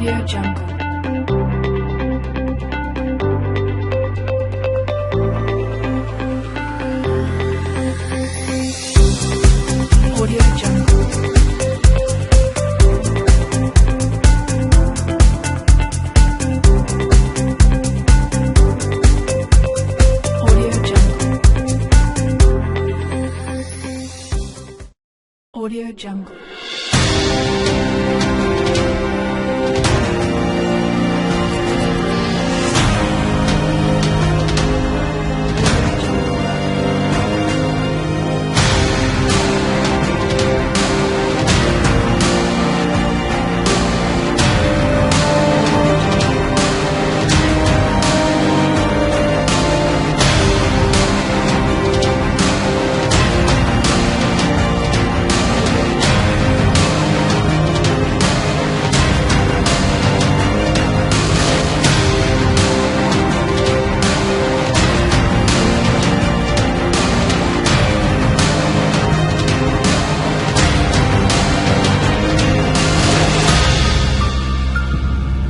Audio Jungle. Audio Jungle. Audio Jungle.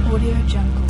Audio Jungle. Audio Jungle.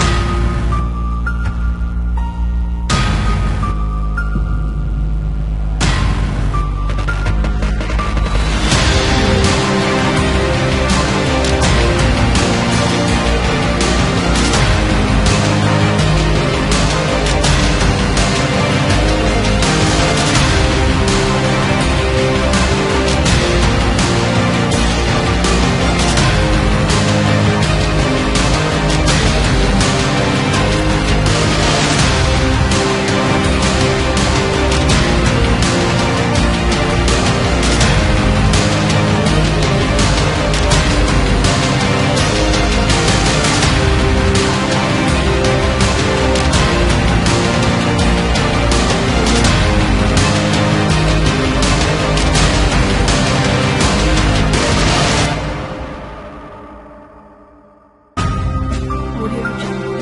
Audio Jungle.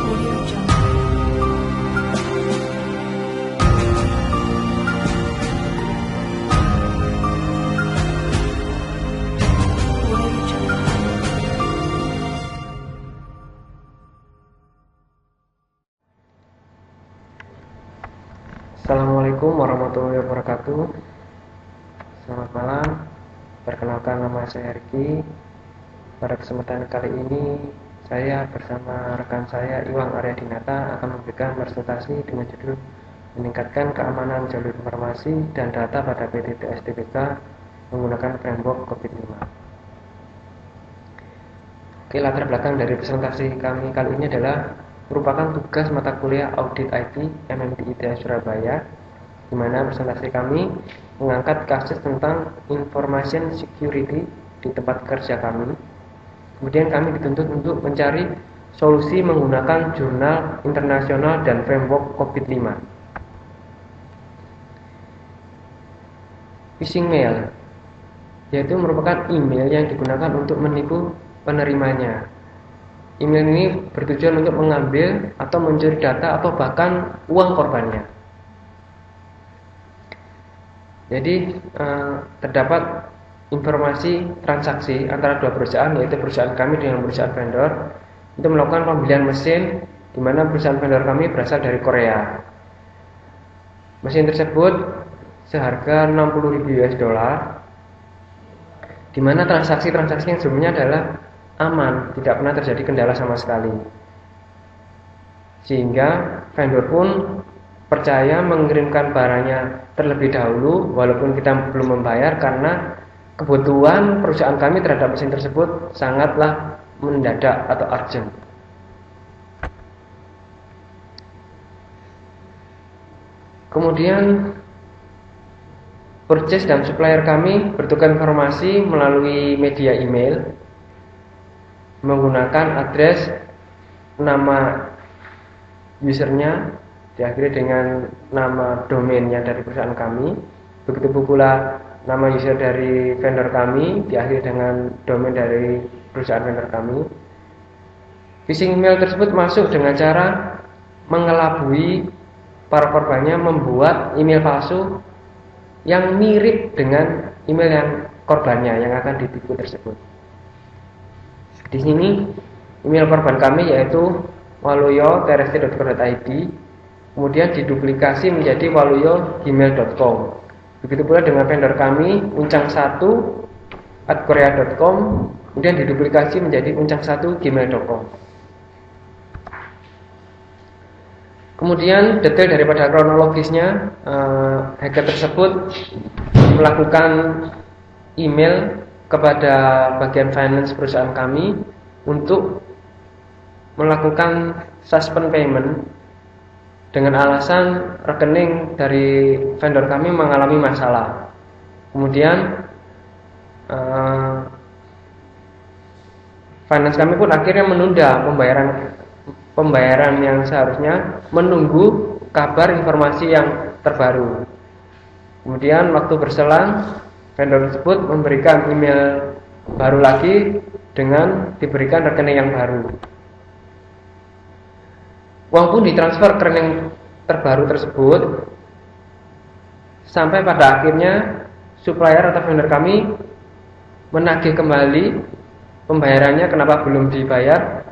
Audio Jungle. Audio Jungle. Assalamualaikum warahmatullahi wabarakatuh. Selamat malam. Perkenalkan, nama saya Riki. Pada kesempatan kali ini saya bersama rekan saya Iwang Arya Dinata akan memberikan presentasi dengan judul meningkatkan keamanan jalur informasi dan data pada PTTS TBK menggunakan framework COVID-5. Oke, latar belakang dari presentasi kami kali ini adalah merupakan tugas mata kuliah Audit IT MMTI Surabaya, di mana presentasi kami mengangkat kasus tentang information security di tempat kerja kami. Kemudian kami dituntut untuk mencari solusi menggunakan jurnal internasional dan framework COVID-5. Phishing mail, yaitu merupakan email yang digunakan untuk menipu penerimanya. Email ini bertujuan untuk mengambil atau mencuri data atau bahkan uang korbannya. Jadi terdapat informasi transaksi antara dua perusahaan, yaitu perusahaan kami dengan perusahaan vendor, untuk melakukan pembelian mesin, di mana perusahaan vendor kami berasal dari Korea. Mesin tersebut seharga 60.000 US dollar, di mana transaksi-transaksi yang sebelumnya adalah aman, tidak pernah terjadi kendala sama sekali. Sehingga vendor pun percaya mengirimkan barangnya terlebih dahulu walaupun kita belum membayar, karena kebutuhan perusahaan kami terhadap mesin tersebut sangatlah mendadak atau urgent. Kemudian purchase dan supplier kami bertukar informasi melalui media email menggunakan address nama usernya diakhiri dengan nama domainnya dari perusahaan kami. Begitu pula nama user dari vendor kami diakhiri dengan domain dari perusahaan vendor kami. Phishing email tersebut masuk dengan cara mengelabui para korbannya membuat email palsu yang mirip dengan email yang korbannya yang akan ditipu tersebut. Di sini email korban kami yaitu waluyo@trst.co.id, kemudian diduplikasi menjadi waluyo@gmail.com. Begitu pula dengan vendor kami uncang1@korea.com, kemudian diduplikasi menjadi uncang1@gmail.com. Kemudian detail daripada kronologisnya, hacker tersebut melakukan email kepada bagian finance perusahaan kami untuk melakukan suspend payment dengan alasan rekening dari vendor kami mengalami masalah. Kemudian finance kami pun akhirnya menunda pembayaran yang seharusnya menunggu kabar informasi yang terbaru. Kemudian waktu berselang, vendor tersebut memberikan email baru lagi dengan diberikan rekening yang baru. Uang pun ditransfer ke rekening terbaru tersebut sampai pada akhirnya supplier atau vendor kami menagih kembali pembayarannya kenapa belum dibayar.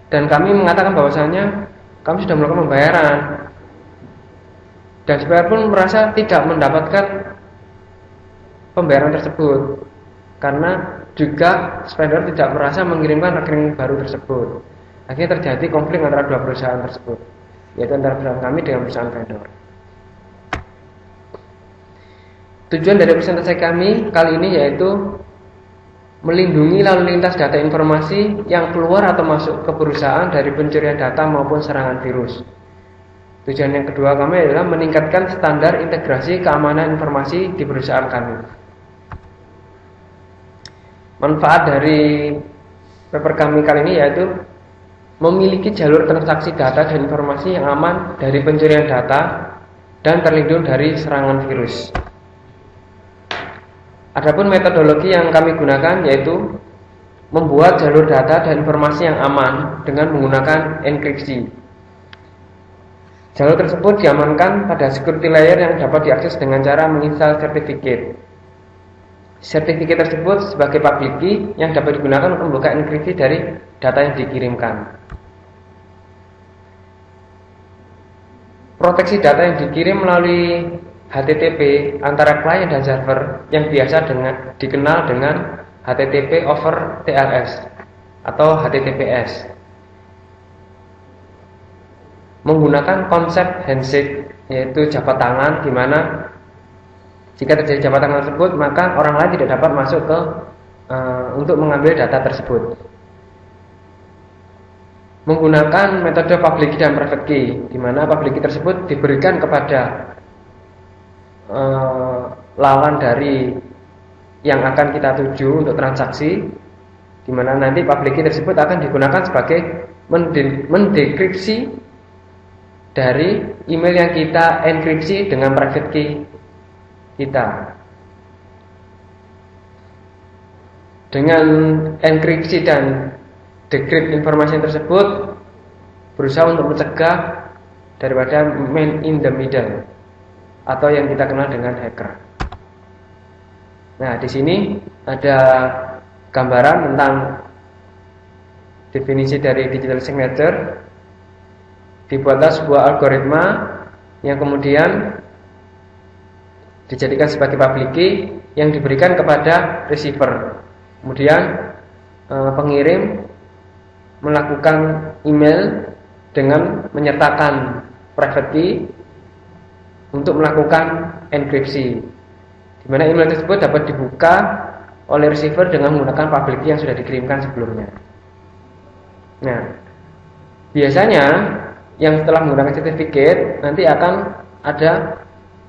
Dan kami mengatakan bahwasanya kami sudah melakukan pembayaran. Dan supplier pun merasa tidak mendapatkan pembayaran tersebut karena juga supplier tidak merasa mengirimkan rekening baru tersebut. Akhirnya terjadi konflik antara dua perusahaan tersebut, yaitu antara perusahaan kami dengan perusahaan vendor. Tujuan dari presentasi kami kali ini yaitu melindungi lalu lintas data informasi yang keluar atau masuk ke perusahaan dari pencurian data maupun serangan virus. Tujuan yang kedua kami adalah meningkatkan standar integrasi keamanan informasi di perusahaan kami. Manfaat dari paper kami kali ini yaitu memiliki jalur transaksi data dan informasi yang aman dari pencurian data dan terlindung dari serangan virus. Adapun metodologi yang kami gunakan yaitu membuat jalur data dan informasi yang aman dengan menggunakan enkripsi. Jalur tersebut diamankan pada security layer yang dapat diakses dengan cara menginstal sertifikat. Sertifikat tersebut sebagai public key yang dapat digunakan untuk membuka enkripsi dari data yang dikirimkan. Proteksi data yang dikirim melalui HTTP antara klien dan server yang biasa dikenal dengan HTTP over TLS atau HTTPS. Menggunakan konsep handshake yaitu jabat tangan, di mana jika terjadi jabat tangan tersebut maka orang lain tidak dapat masuk ke untuk mengambil data tersebut. Menggunakan metode public key dan private key, di mana public key tersebut diberikan kepada lawan dari yang akan kita tuju untuk transaksi, di mana nanti public key tersebut akan digunakan sebagai mendekripsi dari email yang kita enkripsi dengan private key kita. Dengan enkripsi dan decrypt informasi tersebut berusaha untuk mencegah daripada man in the middle atau yang kita kenal dengan hacker. Nah, di sini ada gambaran tentang definisi dari digital signature. Dibuatlah sebuah algoritma yang kemudian dijadikan sebagai public key yang diberikan kepada receiver. Kemudian pengirim melakukan email dengan menyertakan private key untuk melakukan enkripsi, di mana email tersebut dapat dibuka oleh receiver dengan menggunakan public key yang sudah dikirimkan sebelumnya. Nah, biasanya yang setelah menggunakan sertifikat nanti akan ada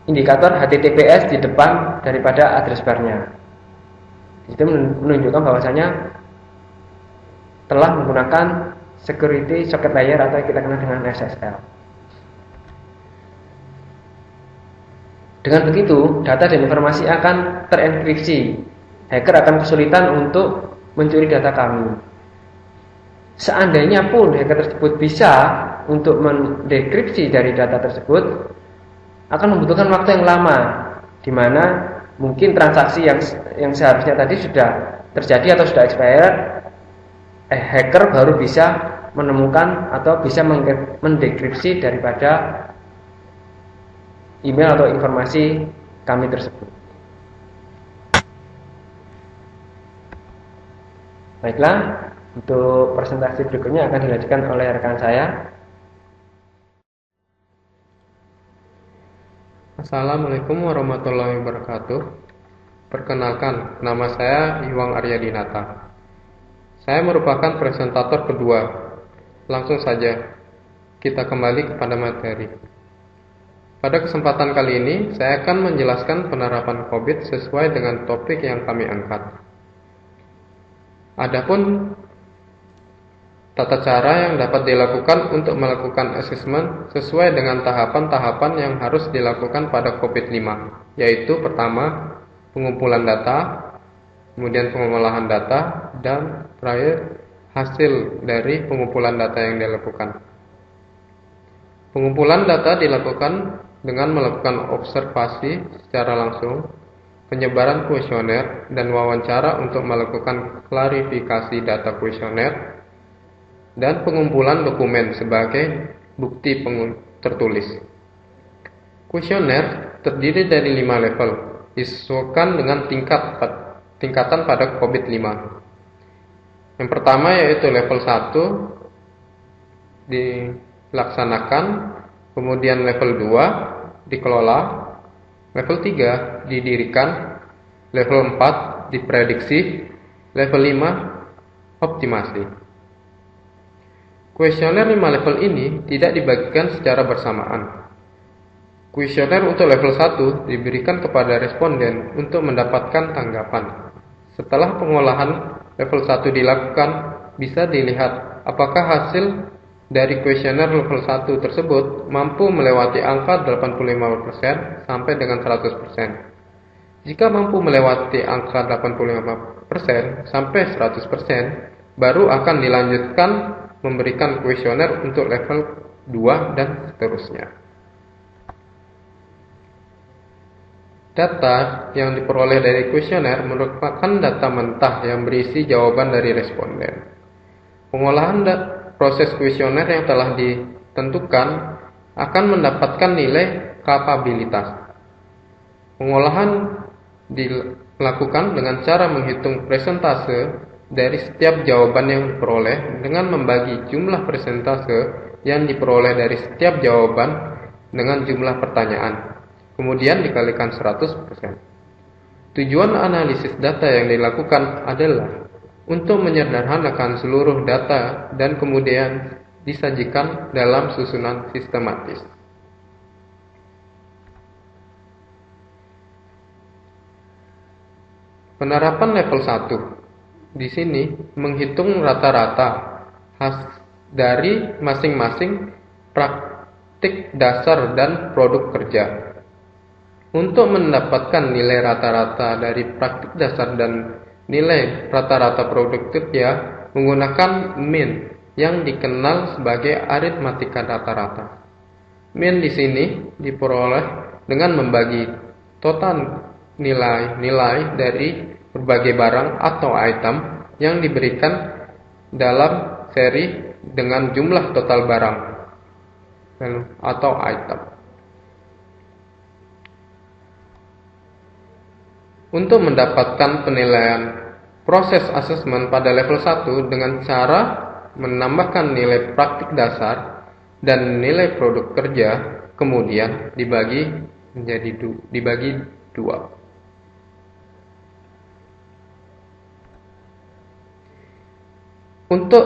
indikator HTTPS di depan daripada address barnya. Itu menunjukkan bahwasanya telah menggunakan security socket layer atau yang kita kenal dengan SSL. Dengan begitu, data dan informasi akan terenkripsi. Hacker akan kesulitan untuk mencuri data kami. seandainya pun hacker tersebut bisa untuk mendekripsi dari data tersebut, akan membutuhkan waktu yang lama, di mana mungkin transaksi yang seharusnya tadi sudah terjadi atau sudah expired, hacker baru bisa menemukan atau bisa mendekripsi daripada email atau informasi kami tersebut. Baiklah, untuk presentasi berikutnya akan dilanjutkan oleh rekan saya. Assalamualaikum warahmatullahi wabarakatuh. Perkenalkan, nama saya Iwang Aryadinata. Saya merupakan presentator kedua. Langsung saja, kita kembali kepada materi. Pada kesempatan kali ini, saya akan menjelaskan penerapan COVID sesuai dengan topik yang kami angkat. Adapun tata cara yang dapat dilakukan untuk melakukan asesmen sesuai dengan tahapan-tahapan yang harus dilakukan pada COVID-5, yaitu pertama, pengumpulan data, kemudian pengolahan data, dan terakhir, hasil dari pengumpulan data yang dilakukan. Pengumpulan data dilakukan dengan melakukan observasi secara langsung, penyebaran kuesioner, dan wawancara untuk melakukan klarifikasi data kuesioner, dan pengumpulan dokumen sebagai bukti tertulis. Kuesioner terdiri dari 5 level, disesuaikan dengan tingkatan pada COVID-5. Yang pertama yaitu level 1 dilaksanakan, kemudian level 2 dikelola, level 3 didirikan, level 4 diprediksi, level 5 optimasi. Kuesioner 5 level ini tidak dibagikan secara bersamaan. Kuesioner untuk level 1 diberikan kepada responden untuk mendapatkan tanggapan. Setelah pengolahan level 1 dilakukan, bisa dilihat apakah hasil dari kuesioner level 1 tersebut mampu melewati angka 85% sampai dengan 100%. Jika mampu melewati angka 85% sampai 100%, baru akan dilanjutkan memberikan kuesioner untuk level 2 dan seterusnya. Data yang diperoleh dari kuesioner merupakan data mentah yang berisi jawaban dari responden. Pengolahan proses kuesioner yang telah ditentukan akan mendapatkan nilai kapabilitas. Pengolahan dilakukan dengan cara menghitung persentase dari setiap jawaban yang diperoleh dengan membagi jumlah persentase yang diperoleh dari setiap jawaban dengan jumlah pertanyaan, kemudian dikalikan 100%. Tujuan analisis data yang dilakukan adalah untuk menyederhanakan seluruh data dan kemudian disajikan dalam susunan sistematis. Penerapan level 1 di sini menghitung rata-rata dari masing-masing praktik dasar dan produk kerja. Untuk mendapatkan nilai rata-rata dari praktik dasar dan nilai rata-rata produk kerja menggunakan mean yang dikenal sebagai aritmatika rata-rata. Mean di sini diperoleh dengan membagi total nilai-nilai dari berbagai barang atau item yang diberikan dalam seri dengan jumlah total barang atau item. Untuk mendapatkan penilaian proses asesmen pada level 1 dengan cara menambahkan nilai praktik dasar dan nilai produk kerja, kemudian dibagi dua. Untuk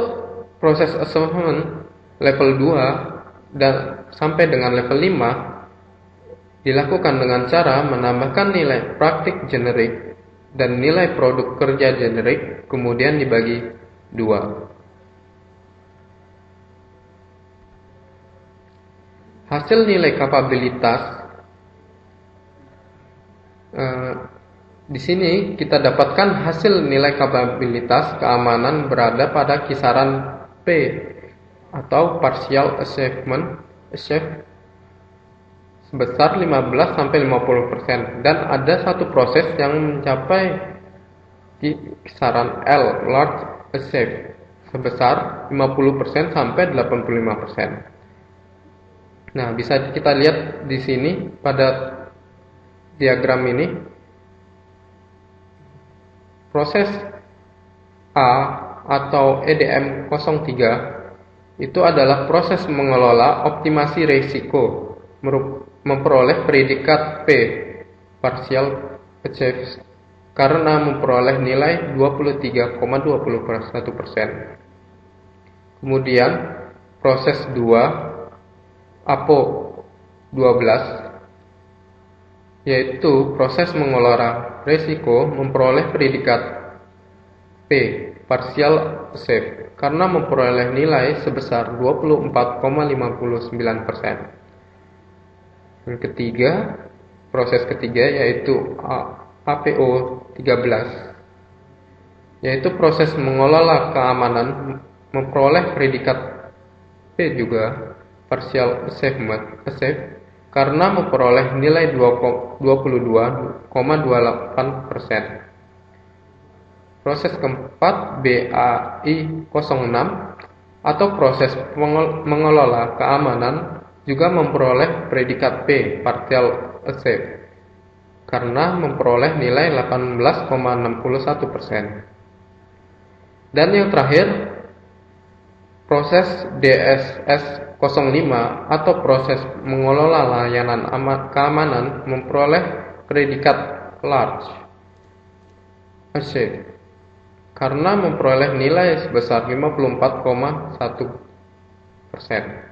proses assessment level 2 dan sampai dengan level 5 dilakukan dengan cara menambahkan nilai praktik generik dan nilai produk kerja generik, kemudian dibagi 2. Hasil nilai kapabilitas di sini kita dapatkan hasil nilai kapabilitas keamanan berada pada kisaran P atau partial achievement sebesar 15-50%, dan ada satu proses yang mencapai di kisaran L large achieve sebesar 50% sampai 85%. Nah, bisa kita lihat di sini pada diagram ini, proses A atau EDM 03 itu adalah proses mengelola optimasi risiko memperoleh predikat P partial achieve karena memperoleh nilai 23,21%. Kemudian proses 2 APO 12 yaitu proses mengelola risiko memperoleh predikat P partial achieve karena memperoleh nilai sebesar 24,59%. Yang ketiga, proses ketiga yaitu APO 13 yaitu proses mengelola keamanan memperoleh predikat P juga partial achievement karena memperoleh nilai 22,28%. Proses keempat BAI 06 atau proses mengelola keamanan juga memperoleh predikat P partial achieve karena memperoleh nilai 18,61%. Dan yang terakhir, proses DSS 05 atau proses mengelola layanan keamanan memperoleh predikat large achieve karena memperoleh nilai sebesar 54,1%.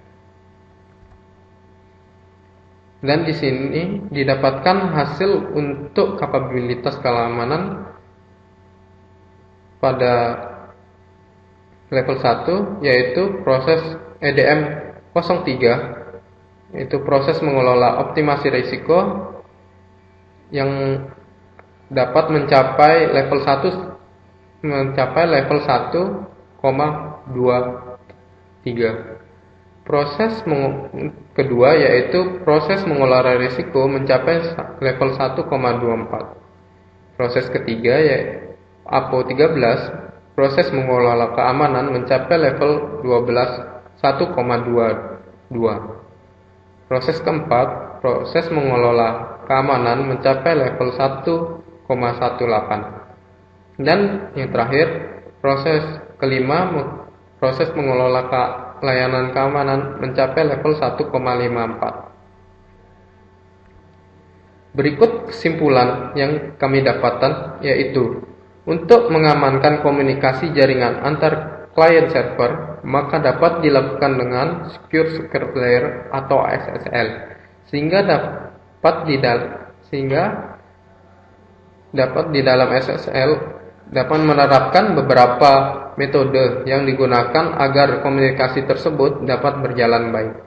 Dan di sini didapatkan hasil untuk kapabilitas keamanan pada level 1 yaitu proses EDM 03 yaitu proses mengelola optimasi risiko yang dapat mencapai level 1,23. Proses kedua yaitu proses mengelola risiko mencapai level 1,24. Proses ketiga yaitu APO 13, proses mengelola keamanan mencapai level 1,22. Proses keempat, proses mengelola keamanan mencapai level 1,18. Dan yang terakhir, proses kelima, proses mengelola layanan keamanan mencapai level 1,54. Berikut kesimpulan yang kami dapatkan yaitu untuk mengamankan komunikasi jaringan antar client server maka dapat dilakukan dengan Secure Circuit Layer atau SSL sehingga dapat di dalam SSL dapat menerapkan beberapa metode yang digunakan agar komunikasi tersebut dapat berjalan baik.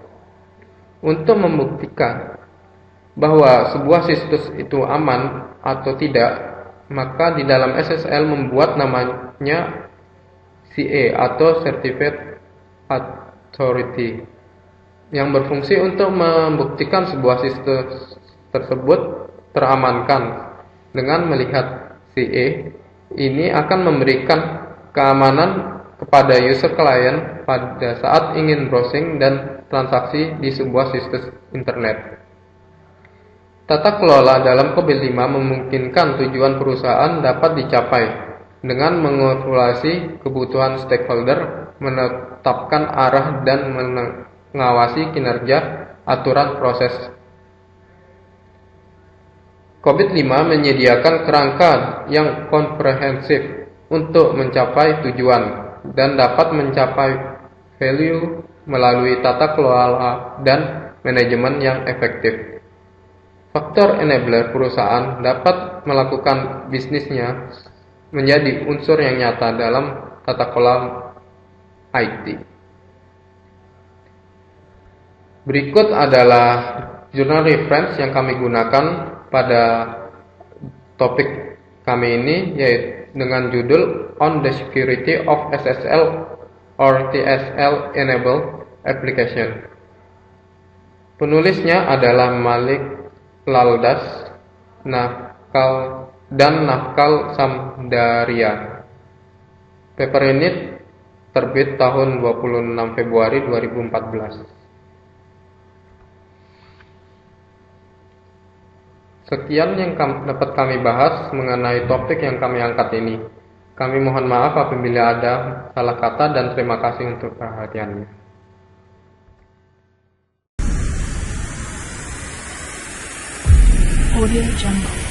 Untuk membuktikan bahwa sebuah situs itu aman atau tidak, maka di dalam SSL membuat namanya CA atau Certificate Authority yang berfungsi untuk membuktikan sebuah situs tersebut teramankan. Dengan melihat CA ini akan memberikan keamanan kepada user client pada saat ingin browsing dan transaksi di sebuah situs internet. Tata kelola dalam COVID-5 memungkinkan tujuan perusahaan dapat dicapai dengan mengevaluasi kebutuhan stakeholder, menetapkan arah dan mengawasi kinerja aturan proses. COVID-5 menyediakan kerangka yang komprehensif untuk mencapai tujuan dan dapat mencapai value melalui tata kelola dan manajemen yang efektif. Faktor enabler perusahaan dapat melakukan bisnisnya menjadi unsur yang nyata dalam tata kelola IT. Berikut adalah jurnal reference yang kami gunakan pada topik kami ini, yaitu dengan judul On the Security of SSL or TSL Enable Application. Penulisnya adalah Malik Laldas dan Nafkal Samdaria. Paper ini terbit tahun 26 Februari 2014. Sekian yang dapat kami bahas mengenai topik yang kami angkat ini. Kami mohon maaf apabila ada salah kata dan terima kasih untuk perhatiannya. Audio Jungle.